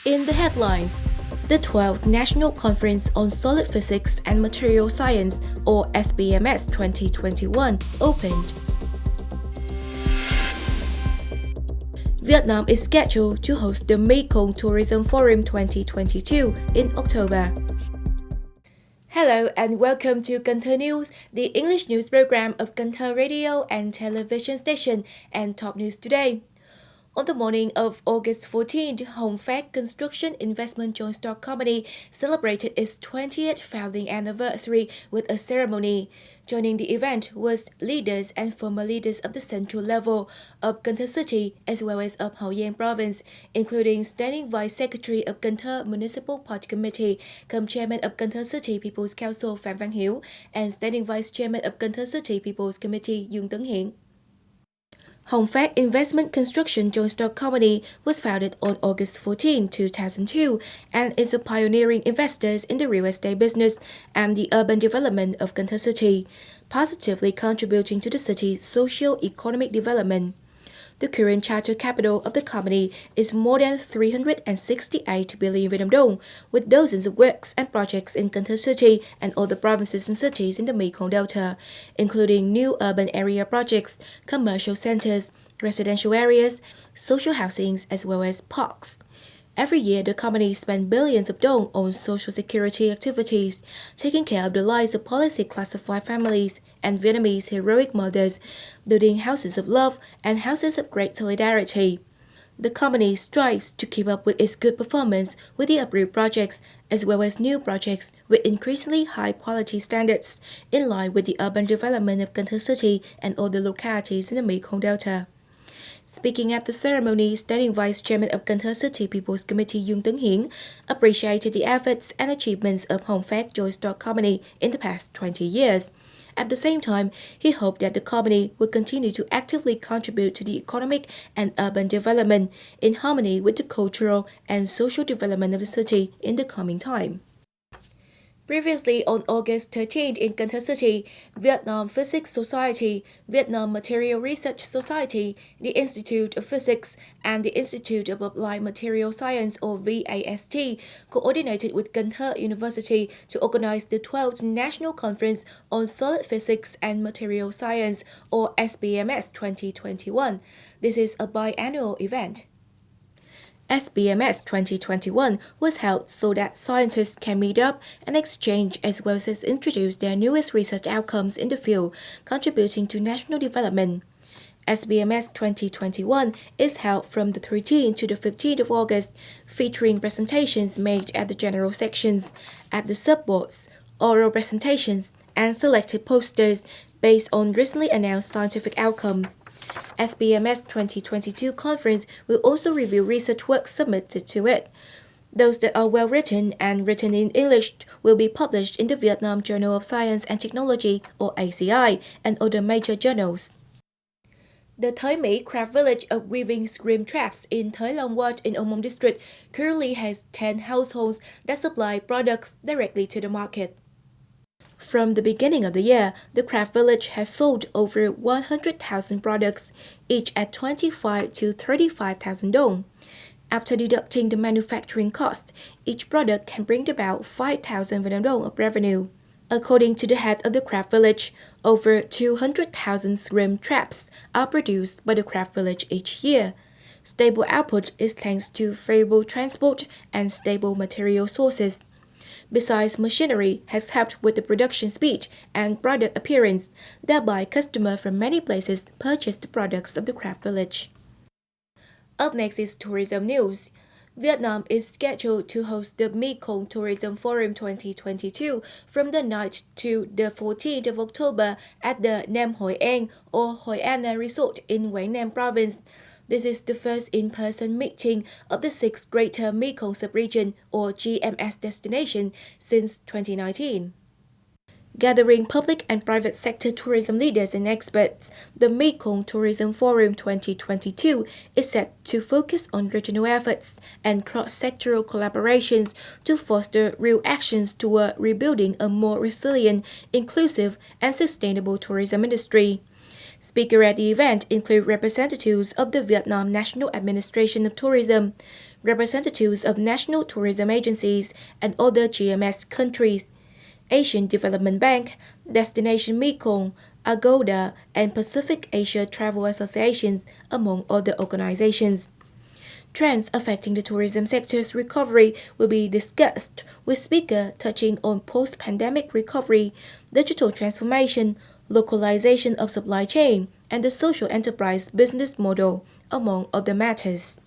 In the headlines, the 12th National Conference on Solid Physics and Material Science, or SPMS 2021, opened. Vietnam is scheduled to host the Mekong Tourism Forum 2022 in October. Hello and welcome to Cần Thơ News, the English news program of Cần Thơ radio and television station and top news today. On the morning of August 14th, Hồng Phát Construction Investment Joint Stock Company celebrated its 20th founding anniversary with a ceremony. Joining the event was leaders and former leaders of the central level of Cần Thơ City as well as of Hậu Giang Province, including Standing Vice Secretary of Cần Thơ Municipal Party Committee, cum Chairman of Cần Thơ City People's Council Phạm Văn Hiếu, and Standing Vice Chairman of Cần Thơ City People's Committee Dương Tấn Hiển. Hồng Phát Investment Construction Joint Stock Company was founded on August 14, 2002 and is a pioneering investor in the real estate business and the urban development of Cần Thơ City, positively contributing to the city's socio-economic development. The current charter capital of the company is more than 368 billion Vietnam dong, with dozens of works and projects in Cần Thơ City and other provinces and cities in the Mekong Delta, including new urban area projects, commercial centers, residential areas, social housings, as well as parks. Every year, the company spends billions of dong on social security activities, taking care of the lives of policy-classified families and Vietnamese heroic mothers, building houses of love and houses of great solidarity. The company strives to keep up with its good performance with the approved projects as well as new projects with increasingly high quality standards in line with the urban development of Cần Thơ City and other localities in the Mekong Delta. Speaking at the ceremony, Standing Vice Chairman of Cần Thơ City People's Committee Dương Tấn Hiển appreciated the efforts and achievements of Hồng Phát Joint Stock Company in the past 20 years. At the same time, he hoped that the company would continue to actively contribute to the economic and urban development in harmony with the cultural and social development of the city in the coming time. Previously, on August 13th in Cần Thơ City, Vietnam Physics Society, Vietnam Material Research Society, the Institute of Physics, and the Institute of Applied Material Science, or VAST, coordinated with Cần Thơ University to organize the 12th National Conference on Solid Physics and Material Science, or SPMS 2021. This is a biannual event. SPMS 2021 was held so that scientists can meet up and exchange as well as introduce their newest research outcomes in the field, contributing to national development. SPMS 2021 is held from the 13th to the 15th of August, featuring presentations made at the general sections, at the subboards, oral presentations, and selected posters based on recently announced scientific outcomes. SPMS 2022 conference will also review research work submitted to it. Those that are well written and written in English will be published in the Vietnam Journal of Science and Technology, or ACI, and other major journals. The Thời Mỹ craft village of weaving scream traps in Thời Long Ward in Ô Môn district currently has 10 households that supply products directly to the market. From the beginning of the year, the craft village has sold over 100,000 products, each at 25 to 35,000 dong. After deducting the manufacturing cost, each product can bring about 5,000 Vietnam dong of revenue. According to the head of the craft village, over 200,000 scream traps are produced by the craft village each year. Stable output is thanks to favorable transport and stable material sources. Besides, machinery has helped with the production speed and product appearance, thereby customers from many places purchase the products of the craft village. Up next is tourism news. Vietnam is scheduled to host the Mekong Tourism Forum 2022 from the 9th to the 14th of October at the Nam Hội An or Hội An Resort in Quảng Nam Province. This is the first in-person meeting of the 6th Greater Mekong Subregion or GMS destination since 2019. Gathering public and private sector tourism leaders and experts, the Mekong Tourism Forum 2022 is set to focus on regional efforts and cross-sectoral collaborations to foster real actions toward rebuilding a more resilient, inclusive, and sustainable tourism industry. Speakers at the event include representatives of the Vietnam National Administration of Tourism, representatives of national tourism agencies and other GMS countries, Asian Development Bank, Destination Mekong, Agoda, and Pacific Asia Travel Associations, among other organizations. Trends affecting the tourism sector's recovery will be discussed with speakers touching on post-pandemic recovery, digital transformation, localization of supply chain, and the social enterprise business model, among other matters.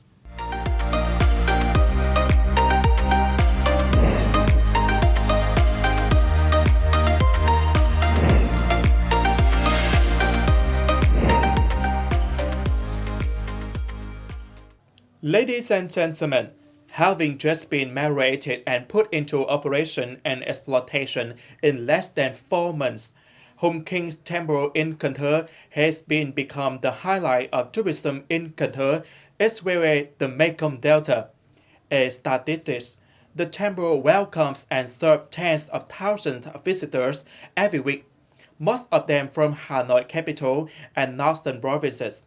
Ladies and gentlemen, having just been marinated and put into operation and exploitation in less than 4 months, Hung King's Temple in Cần Thơ has become the highlight of tourism in Cần Thơ, as well as the Mekong Delta. As statistics, the temple welcomes and serves tens of thousands of visitors every week, most of them from Hanoi capital and northern provinces.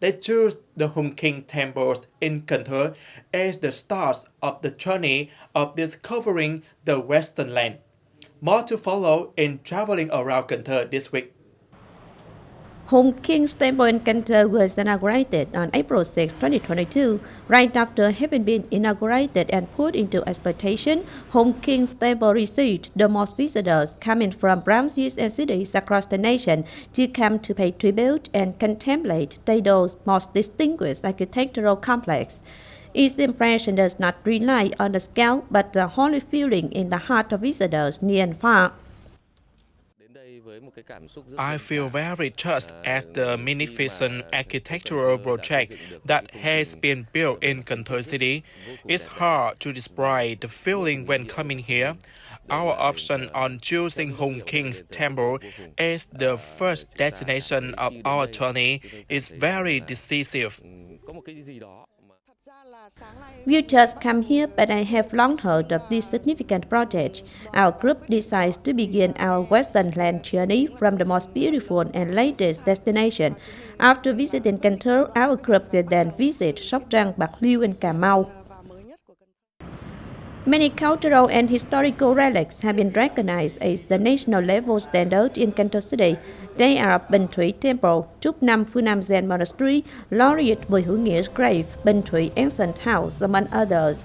They choose the Hung King temples in Cần Thơ as the start of the journey of discovering the Western land. More to follow in traveling around Cần Thơ this week. Hung King's Temple in Cần Thơ was inaugurated on April 6, 2022. Right after having been inaugurated and put into exploitation, Hung King's Temple received the most visitors coming from branches and cities across the nation to come to pay tribute and contemplate Tây Đô's most distinguished architectural complex. Its impression does not rely on the scale but the holy feeling in the heart of visitors near and far. I feel very touched at the magnificent architectural project that has been built in Cần Thơ City. It's hard to describe the feeling when coming here. Our option on choosing Hung King's Temple as the first destination of our journey is very decisive. You just come here, but I have long heard of this significant project. Our group decides to begin our Western land journey from the most beautiful and latest destination. After visiting Cần Thơ, our group will then visit Sóc Trăng, Bạc Liêu, and Cà Mau. Many cultural and historical relics have been recognized as the national level standard in Cần Thơ City. They are Bình Thủy Temple, Trúc Nam Phương Nam Zen Monastery, Laureate Bùi Hữu Nghĩa Grave, Bình Thủy Ancient House, among others.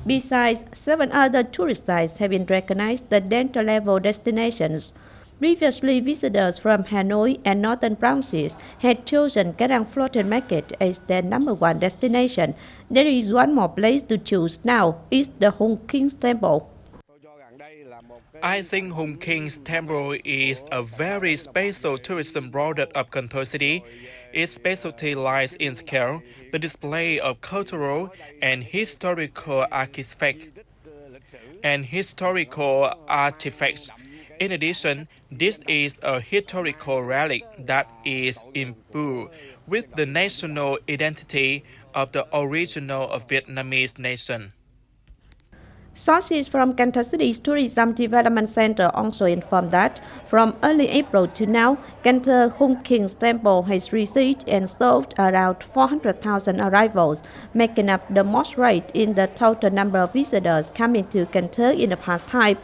Besides, 7 other tourist sites have been recognized as Delta level destinations. Previously, visitors from Hanoi and northern provinces had chosen Cái Răng Floating Market as their number 1 destination. There is one more place to choose now, it's the Hung King's Temple. I think Hung King's Temple is a very special tourism product of Cần Thơ City. Its specialty lies in scale, the display of cultural and historical artifacts. In addition, this is a historical relic that is imbued with the national identity of the original Vietnamese nation. Sources from Cần Thơ City's Tourism Development Center also inform that from early April to now, Cần Thơ Hung King's Temple has received and served around 400,000 arrivals, making up the most rate in the total number of visitors coming to Cần Thơ in the past time.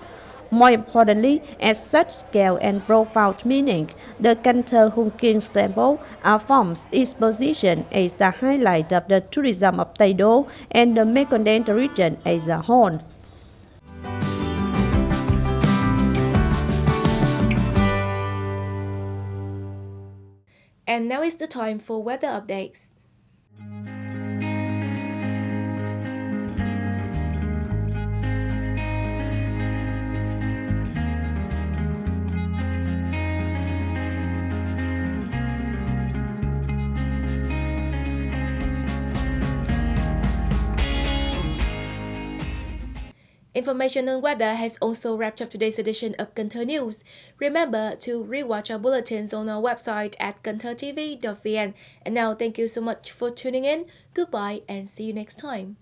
More importantly, at such scale and profound meaning, the Cần Thơ Hung King's Temple affirms its position as the highlight of the tourism of Tây Đô and the Mekong Delta region as a whole. And now is the time for weather updates. Information on weather has also wrapped up today's edition of Cần Thơ News. Remember to rewatch our bulletins on our website at kenthtv.vn. And now, thank you so much for tuning in. Goodbye and see you next time.